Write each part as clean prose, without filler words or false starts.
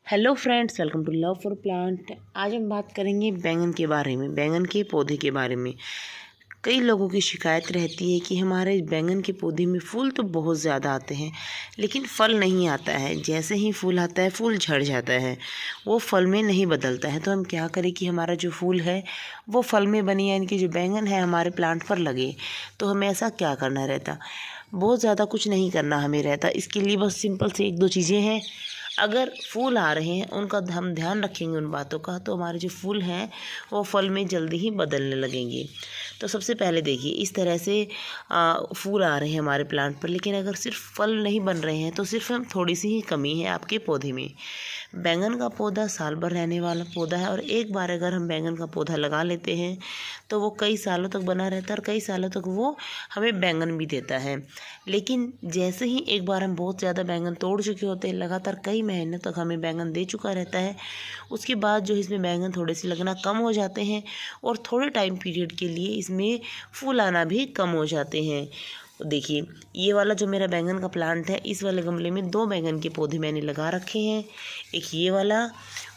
Hello friends, welcome to love for plant. आज हम बात करेंगे बैंगन के बारे में, बैंगन के पौधे के बारे में। कई लोगों की शिकायत रहती है कि हमारे बैंगन के पौधे में फूल तो बहुत ज़्यादा आते हैं लेकिन फल नहीं आता है। जैसे ही फूल आता है फूल झड़ जाता है, वो फल में नहीं बदलता है। तो हम क्या करें कि हमारा जो फूल है वो फल में बने, यानी कि जो बैंगन है हमारे प्लांट पर लगे। तो हमें ऐसा क्या करना रहता? बहुत ज़्यादा कुछ नहीं करना हमें रहता। इसके लिए बस सिंपल से एक दो चीज़ें हैं। अगर फूल आ रहे हैं उनका हम ध्यान रखेंगे उन बातों का, तो हमारे जो फूल हैं वो फल में जल्दी ही बदलने लगेंगे। तो सबसे पहले देखिए, इस तरह से फूल आ रहे हैं हमारे प्लांट पर, लेकिन अगर सिर्फ फल नहीं बन रहे हैं तो सिर्फ हम थोड़ी सी ही कमी है आपके पौधे में। बैंगन का पौधा साल भर रहने वाला पौधा है, और एक बार अगर हम बैंगन का पौधा लगा लेते हैं तो वो कई सालों तक बना रहता है और कई सालों तक वो हमें बैंगन भी देता है। लेकिन जैसे ही एक बार हम बहुत ज़्यादा बैंगन तोड़ चुके होते हैं, लगातार कई महीने तक हमें बैंगन दे चुका रहता है, उसके बाद जो इसमें बैंगन थोड़े से लगना कम हो जाते हैं और थोड़े टाइम पीरियड के लिए इसमें फूल आना भी कम हो जाते हैं। देखिए, ये वाला जो मेरा बैंगन का प्लांट है, इस वाले गमले में 2 बैंगन के पौधे मैंने लगा रखे हैं, एक ये वाला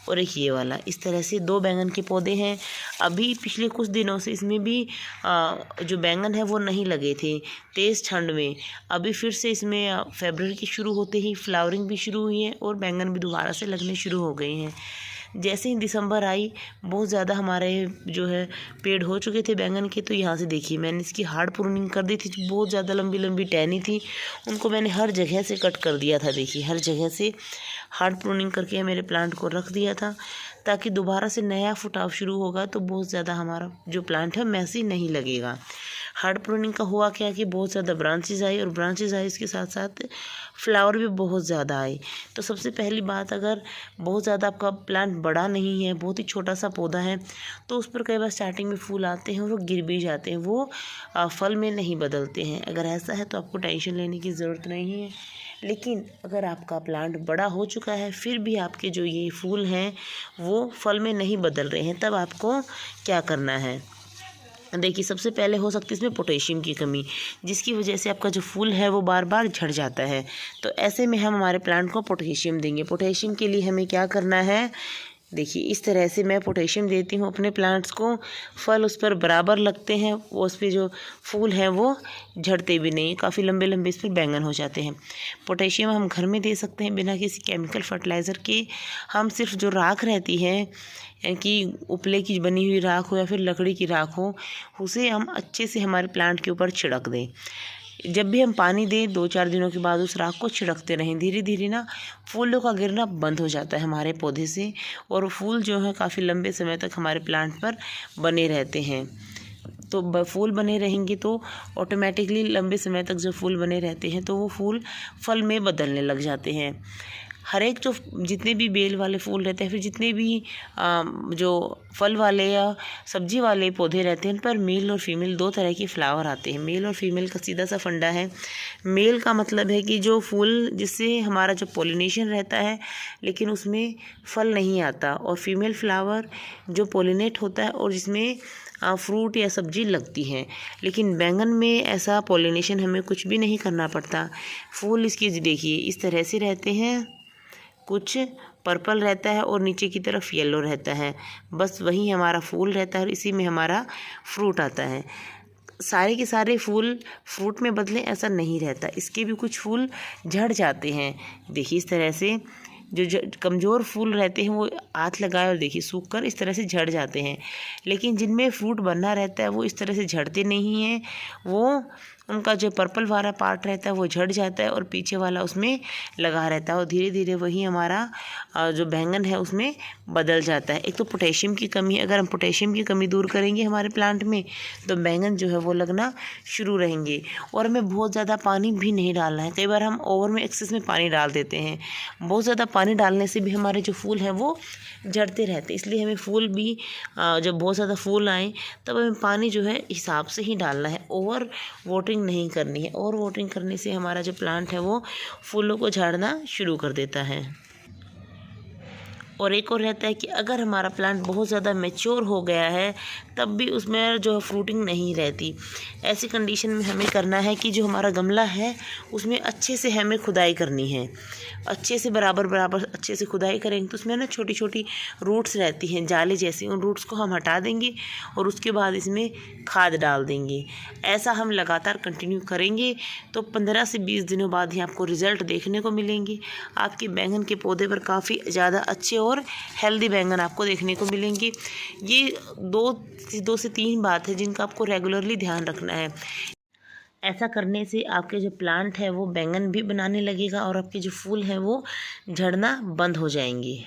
और एक ये वाला। इस तरह से 2 बैंगन के पौधे हैं। अभी पिछले कुछ दिनों से इसमें भी जो बैंगन है वो नहीं लगे थे तेज़ ठंड में। अभी फिर से इसमें फरवरी के शुरू होते ही फ्लावरिंग भी शुरू हुई है और बैंगन भी दोबारा से लगने शुरू हो गए हैं। जैसे ही दिसंबर आई, बहुत ज़्यादा हमारे जो है पेड़ हो चुके थे बैंगन के। तो यहाँ से देखिए, मैंने इसकी हार्ड प्रूनिंग कर दी थी। जो बहुत ज़्यादा लंबी लंबी टहनी थी उनको मैंने हर जगह से कट कर दिया था। देखिए, हर जगह से हार्ड प्रूनिंग करके मेरे प्लांट को रख दिया था, ताकि दोबारा से नया फुटाव शुरू होगा तो बहुत ज़्यादा हमारा जो प्लांट है मैसी नहीं लगेगा। हार्ड प्रूनिंग का हुआ क्या कि बहुत ज़्यादा ब्रांचेज आई, और ब्रांचेज आई इसके साथ साथ फ्लावर भी बहुत ज़्यादा आए। तो सबसे पहली बात, अगर बहुत ज़्यादा आपका प्लांट बड़ा नहीं है, बहुत ही छोटा सा पौधा है, तो उस पर कई बार स्टार्टिंग में फूल आते हैं और वो गिर भी जाते हैं, वो फल में नहीं बदलते हैं। अगर ऐसा है तो आपको टेंशन लेने की ज़रूरत नहीं है। लेकिन अगर आपका प्लांट बड़ा हो चुका है फिर भी आपके जो ये फूल हैं वो फल में नहीं बदल रहे हैं, तब आपको क्या करना है? देखिए, सबसे पहले हो सकती है इसमें पोटेशियम की कमी, जिसकी वजह से आपका जो फूल है वो बार बार झड़ जाता है। तो ऐसे में हम हमारे प्लांट को पोटेशियम देंगे। पोटेशियम के लिए हमें क्या करना है? देखिए, इस तरह से मैं पोटेशियम देती हूँ अपने प्लांट्स को। फल उस पर बराबर लगते हैं, वो उस पर जो फूल हैं वो झड़ते भी नहीं, काफ़ी लंबे लंबे इस पर बैंगन हो जाते हैं। पोटेशियम हम घर में दे सकते हैं बिना किसी केमिकल फर्टिलाइज़र के। हम सिर्फ जो राख रहती है, यानी कि उपले की बनी हुई राख हो या फिर लकड़ी की राख हो, उसे हम अच्छे से हमारे प्लांट के ऊपर छिड़क दें। जब भी हम पानी दें 2-4 दिनों के बाद उस राख को छिड़कते रहें। धीरे धीरे ना फूलों का गिरना बंद हो जाता है हमारे पौधे से, और फूल जो है काफ़ी लंबे समय तक हमारे प्लांट पर बने रहते हैं। तो फूल बने रहेंगे तो ऑटोमेटिकली लंबे समय तक जो फूल बने रहते हैं तो वो फूल फल में बदलने लग जाते हैं। हर एक जो जितने भी बेल वाले फूल रहते हैं, फिर जितने भी जो फल वाले या सब्जी वाले पौधे रहते हैं, उन पर मेल और फीमेल 2 तरह के फ्लावर आते हैं। मेल और फीमेल का सीधा सा फंडा है। मेल का मतलब है कि जो फूल जिससे हमारा जो पोलिनेशन रहता है लेकिन उसमें फल नहीं आता, और फीमेल फ्लावर जो पोलिनेट होता है और जिसमें फ्रूट या सब्जी लगती है। लेकिन बैंगन में ऐसा पोलिनेशन हमें कुछ भी नहीं करना पड़ता। फूल इसके देखिए इस तरह से रहते हैं, कुछ पर्पल रहता है और नीचे की तरफ येलो रहता है, बस वही हमारा फूल रहता है और इसी में हमारा फ्रूट आता है। सारे के सारे फूल फ्रूट में बदले ऐसा नहीं रहता, इसके भी कुछ फूल झड़ जाते हैं। देखिए, इस तरह से जो कमज़ोर फूल रहते हैं वो हाथ लगाए और देखिए सूख कर इस तरह से झड़ जाते हैं। लेकिन जिनमें फ्रूट बना रहता है वो इस तरह से झड़ते नहीं हैं। वो उनका जो पर्पल वाला पार्ट रहता है वो झड़ जाता है और पीछे वाला उसमें लगा रहता है, और धीरे धीरे वही हमारा जो बैंगन है उसमें बदल जाता है। एक तो पोटेशियम की कमी है, अगर हम पोटेशियम की कमी दूर करेंगे हमारे प्लांट में तो बैंगन जो है वो लगना शुरू रहेंगे। और हमें बहुत ज़्यादा पानी भी नहीं डालना है। कई बार हम ओवर में एक्सेस में पानी डाल देते हैं। बहुत ज़्यादा पानी डालने से भी हमारे जो फूल हैं वो झड़ते रहते हैं। इसलिए हमें फूल भी जब बहुत ज़्यादा फूल आए तब हमें पानी जो है हिसाब से ही डालना है, ओवर वाटरिंग नहीं करनी है। ओवर वाटरिंग करने से हमारा जो प्लांट है वो फूलों को झाड़ना शुरू कर देता है। और एक और रहता है कि अगर हमारा प्लांट बहुत ज़्यादा मैच्योर हो गया है तब भी उसमें जो फ्रूटिंग नहीं रहती। ऐसी कंडीशन में हमें करना है कि जो हमारा गमला है उसमें अच्छे से हमें खुदाई करनी है, अच्छे से बराबर अच्छे से खुदाई करेंगे तो उसमें ना छोटी छोटी रूट्स रहती हैं जाले जैसी, उन रूट्स को हम हटा देंगे और उसके बाद इसमें खाद डाल देंगे। ऐसा हम लगातार कंटिन्यू करेंगे तो 15 से 20 दिनों बाद ही आपको रिज़ल्ट देखने को मिलेंगे। आपके बैंगन के पौधे पर काफ़ी ज़्यादा अच्छे और हेल्दी बैंगन आपको देखने को मिलेंगे। ये दो से तीन बात है जिनका आपको रेगुलरली ध्यान रखना है। ऐसा करने से आपके जो प्लांट है वो बैंगन भी बनाने लगेगा और आपके जो फूल हैं वो झड़ना बंद हो जाएंगे।